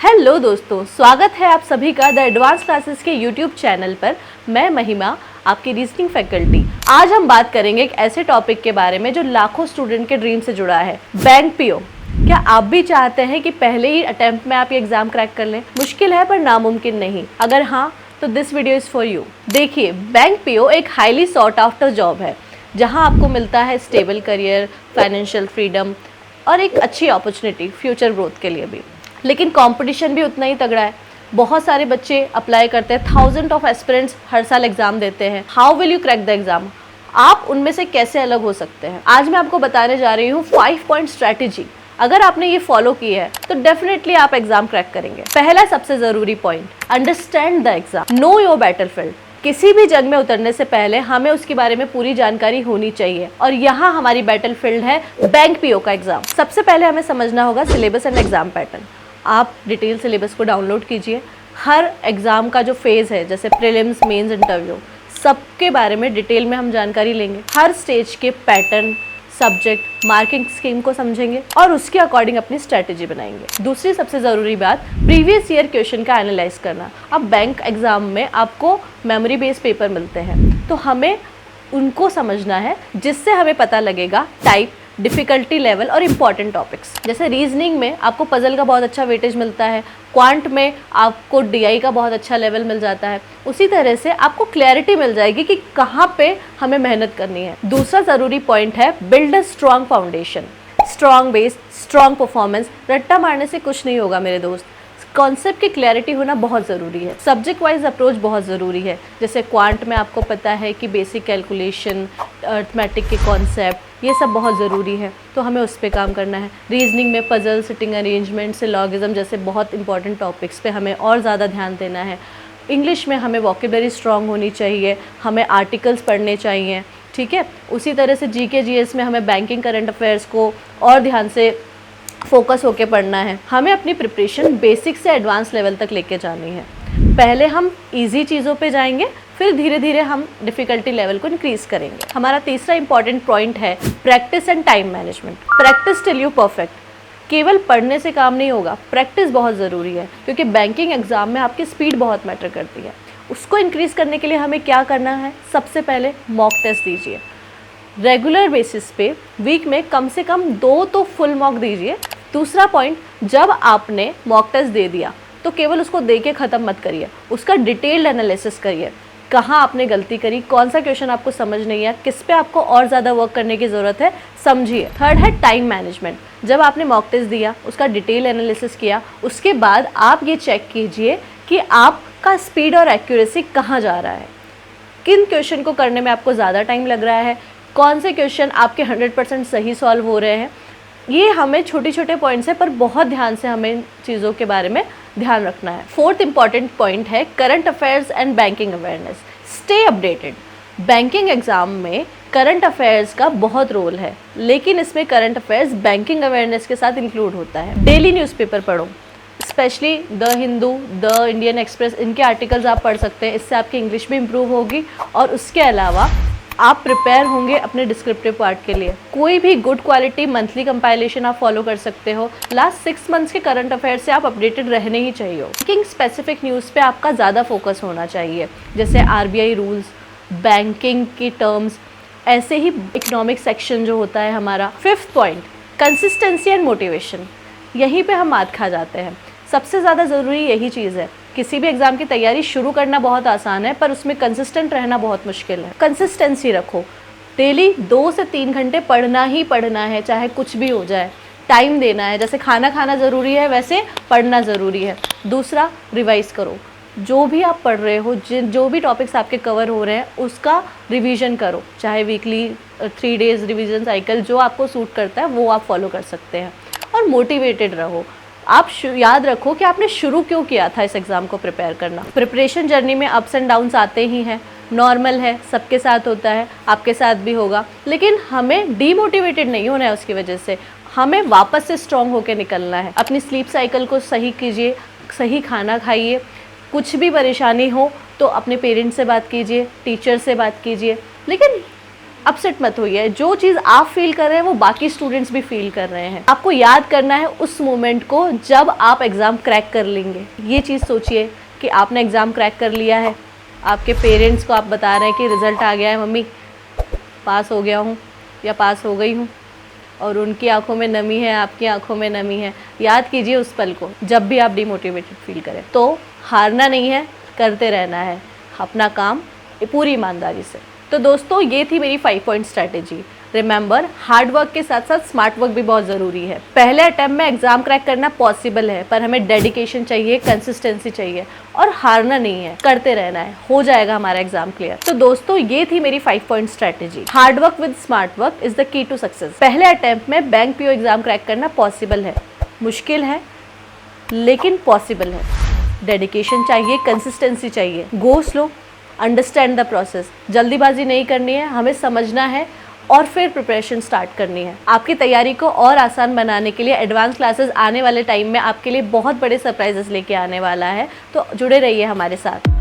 Hello दोस्तों, स्वागत है आप सभी का द एडवांस क्लासेस के यूट्यूब चैनल पर। मैं महिमा, आपकी रीजनिंग फैकल्टी। आज हम बात करेंगे एक ऐसे टॉपिक के बारे में जो लाखों स्टूडेंट के ड्रीम से जुड़ा है, बैंक पीओ। क्या आप भी चाहते हैं कि पहले ही अटेम्प्ट में आप ये एग्जाम क्रैक कर लें? मुश्किल है पर नामुमकिन नहीं। अगर हाँ तो this video is for you. देखिए, बैंक पीओ एक हाईली सॉट आफ्टर जॉब है जहाँ आपको मिलता है स्टेबल करियर, फाइनेंशियल फ्रीडम और एक अच्छी अपॉर्चुनिटी फ्यूचर ग्रोथ के लिए भी। लेकिन कंपटीशन भी उतना ही तगड़ा है। बहुत सारे बच्चे अप्लाई करते हैं, थाउजेंड ऑफ एस्पिरेंट्स हर साल एग्जाम देते हैं। How will you crack the exam? आप उनमें से कैसे अलग हो सकते हैं? आज मैं आपको बताने जा रही हूँ 5 पॉइंट स्ट्रैटेजी। अगर आपने ये फॉलो की है तो डेफिनेटली आप एग्जाम क्रैक करेंगे। पहला सबसे जरूरी point, understand the exam, know your battlefield. किसी भी जंग में उतरने से पहले हमें उसके बारे में पूरी जानकारी होनी चाहिए, और यहाँ हमारी बैटलफील्ड है बैंक पीओ का एग्जाम। सबसे पहले हमें समझना होगा सिलेबस एंड एग्जाम पैटर्न। आप डिटेल सिलेबस को डाउनलोड कीजिए। हर एग्ज़ाम का जो फेज़ है, जैसे प्रीलिम्स, मेंस, इंटरव्यू, सबके बारे में डिटेल में हम जानकारी लेंगे। हर स्टेज के पैटर्न, सब्जेक्ट, मार्किंग स्कीम को समझेंगे और उसके अकॉर्डिंग अपनी स्ट्रैटेजी बनाएंगे। दूसरी सबसे ज़रूरी बात, प्रीवियस ईयर क्वेश्चन का एनालाइज करना। अब बैंक एग्ज़ाम में आपको मेमोरी बेस्ड पेपर मिलते हैं, तो हमें उनको समझना है, जिससे हमें पता लगेगा टाइप, डिफ़िकल्टी लेवल और इम्पॉर्टेंट टॉपिक्स। जैसे रीजनिंग में आपको पजल का बहुत अच्छा वेटेज मिलता है, क्वांट में आपको डीआई का बहुत अच्छा लेवल मिल जाता है। उसी तरह से आपको क्लैरिटी मिल जाएगी कि कहाँ पे हमें मेहनत करनी है। दूसरा ज़रूरी पॉइंट है, build a strong foundation, strong base, strong performance. रट्टा मारने से कुछ नहीं होगा मेरे दोस्त। कॉन्सेप्ट की क्लैरिटी होना बहुत ज़रूरी है। सब्जेक्ट वाइज अप्रोच बहुत ज़रूरी है। जैसे क्वांट में आपको पता है कि बेसिक कैलकुलेशन, अर्थमेटिक के कॉन्सेप्ट, ये सब बहुत ज़रूरी है, तो हमें उस पर काम करना है। रीजनिंग में पजल, सिटिंग अरेंजमेंट, सिलॉगिज्म जैसे बहुत इंपॉर्टेंट टॉपिक्स पे हमें और ज़्यादा ध्यान देना है। इंग्लिश में हमें वोकेबलरी स्ट्रॉन्ग होनी चाहिए, हमें आर्टिकल्स पढ़ने चाहिए, ठीक है। उसी तरह से जीके जीएस में हमें बैंकिंग, करंट अफेयर्स को और ध्यान से फोकस होके पढ़ना है। हमें अपनी प्रिपरेशन बेसिक से एडवांस लेवल तक लेके जानी है। पहले हम इजी चीज़ों पे जाएंगे, फिर धीरे धीरे हम डिफ़िकल्टी लेवल को इंक्रीज़ करेंगे। हमारा तीसरा इंपॉर्टेंट पॉइंट है practice and time management. Practice till you perfect. केवल पढ़ने से काम नहीं होगा, प्रैक्टिस बहुत ज़रूरी है, क्योंकि बैंकिंग एग्ज़ाम में आपकी स्पीड बहुत मैटर करती है। उसको इंक्रीज़ करने के लिए हमें क्या करना है? सबसे पहले मॉक टेस्ट दीजिए रेगुलर बेसिस पे। वीक में कम से कम 2 तो फुल मॉक दीजिए। दूसरा पॉइंट, जब आपने मॉक टेस्ट दे दिया तो केवल उसको दे के ख़त्म मत करिए, उसका डिटेल्ड एनालिसिस करिए। कहाँ आपने गलती करी, कौन सा क्वेश्चन आपको समझ नहीं आया, किस पे आपको और ज़्यादा वर्क करने की ज़रूरत है, समझिए। थर्ड है टाइम मैनेजमेंट। जब आपने मॉक टेस्ट दिया, उसका डिटेल एनालिसिस किया, उसके बाद आप ये चेक कीजिए कि आपका स्पीड और एक्यूरेसी कहाँ जा रहा है। किन क्वेश्चन को करने में आपको ज़्यादा टाइम लग रहा है, कौन से क्वेश्चन आपके 100% सही सॉल्व हो रहे हैं। ये हमें छोटे छोटे पॉइंट्स है, पर बहुत ध्यान से हमें चीज़ों के बारे में ध्यान रखना है। फोर्थ इंपॉर्टेंट पॉइंट है current affairs and banking awareness. Stay updated. Banking exam में करंट अफेयर्स का बहुत रोल है, लेकिन इसमें करंट अफेयर्स बैंकिंग अवेयरनेस के साथ इंक्लूड होता है। डेली न्यूज़पेपर पढ़ो, specially the Hindu, the Indian express, इनके आर्टिकल्स आप पढ़ सकते हैं। इससे आपकी इंग्लिश भी इम्प्रूव होगी, और उसके अलावा आप प्रिपेयर होंगे अपने डिस्क्रिप्टिव पार्ट के लिए। कोई भी गुड क्वालिटी मंथली कंपाइलेशन आप फॉलो कर सकते हो। लास्ट 6 मंथ्स के करंट अफेयर से आप अपडेटेड रहने ही चाहिए। बैंकिंग स्पेसिफिक न्यूज़ पे आपका ज़्यादा फोकस होना चाहिए, जैसे आरबीआई रूल्स, बैंकिंग की टर्म्स, ऐसे ही इकोनॉमिक सेक्शन जो होता है हमारा। Fifth point, consistency and motivation. यहीं पे हम मात खा जाते हैं। सबसे ज़्यादा ज़रूरी यही चीज़ है। किसी भी एग्ज़ाम की तैयारी शुरू करना बहुत आसान है, पर उसमें कंसिस्टेंट रहना बहुत मुश्किल है। कंसिस्टेंसी रखो। डेली 2 से 3 घंटे पढ़ना ही पढ़ना है, चाहे कुछ भी हो जाए। टाइम देना है, जैसे खाना खाना ज़रूरी है वैसे पढ़ना ज़रूरी है। दूसरा, रिवाइज़ करो। जो भी आप पढ़ रहे हो, जो भी टॉपिक्स आपके कवर हो रहे हैं, उसका रिवीजन करो। चाहे वीकली 3 डेज़ रिवीजन साइकिल, जो आपको सूट करता है वो आप फॉलो कर सकते हैं। और मोटिवेटेड रहो। आप याद रखो कि आपने शुरू क्यों किया था इस एग्ज़ाम को प्रिपेयर करना। प्रिपरेशन जर्नी में अप्स एंड डाउन्स आते ही हैं, नॉर्मल है, सबके साथ होता है, आपके साथ भी होगा। लेकिन हमें डीमोटिवेटेड नहीं होना है उसकी वजह से। हमें वापस से स्ट्रॉन्ग होकर निकलना है। अपनी स्लीप साइकिल को सही कीजिए, सही खाना खाइए। कुछ भी परेशानी हो तो अपने पेरेंट्स से बात कीजिए, टीचर से बात कीजिए, लेकिन अपसेट मत होइए। जो चीज़ आप फील कर रहे हैं वो बाकी स्टूडेंट्स भी फील कर रहे हैं। आपको याद करना है उस मोमेंट को जब आप एग्ज़ाम क्रैक कर लेंगे। ये चीज़ सोचिए कि आपने एग्ज़ाम क्रैक कर लिया है, आपके पेरेंट्स को आप बता रहे हैं कि रिज़ल्ट आ गया है, मम्मी पास हो गया हूँ या पास हो गई हूँ, और उनकी आंखों में नमी है, आपकी आंखों में नमी है। याद कीजिए उस पल को जब भी आप डिमोटिवेटेड फील करें। तो हारना नहीं है, करते रहना है अपना काम पूरी ईमानदारी से। तो दोस्तों, ये थी मेरी 5 point strategy. Remember, hard work के साथ साथ स्मार्ट वर्क भी बहुत ज़रूरी है। पहले अटेम्प्ट में एग्जाम क्रैक करना पॉसिबल है, पर हमें डेडिकेशन चाहिए, कंसिस्टेंसी चाहिए और हारना नहीं है, करते रहना है, हो जाएगा हमारा एग्जाम क्लियर। तो दोस्तों, ये थी मेरी 5 point strategy. Hard work with smart work is the key to success. पहले अटेम्प्ट में बैंक पीओ एग्जाम क्रैक करना पॉसिबल है, मुश्किल है लेकिन पॉसिबल है। डेडिकेशन चाहिए, कंसिस्टेंसी चाहिए, go slow, understand the process. जल्दीबाजी नहीं करनी है, हमें समझना है और फिर प्रिपरेशन स्टार्ट करनी है। आपकी तैयारी को और आसान बनाने के लिए एडवांस क्लासेस आने वाले टाइम में आपके लिए बहुत बड़े सरप्राइजेस लेके आने वाला है, तो जुड़े रहिए हमारे साथ।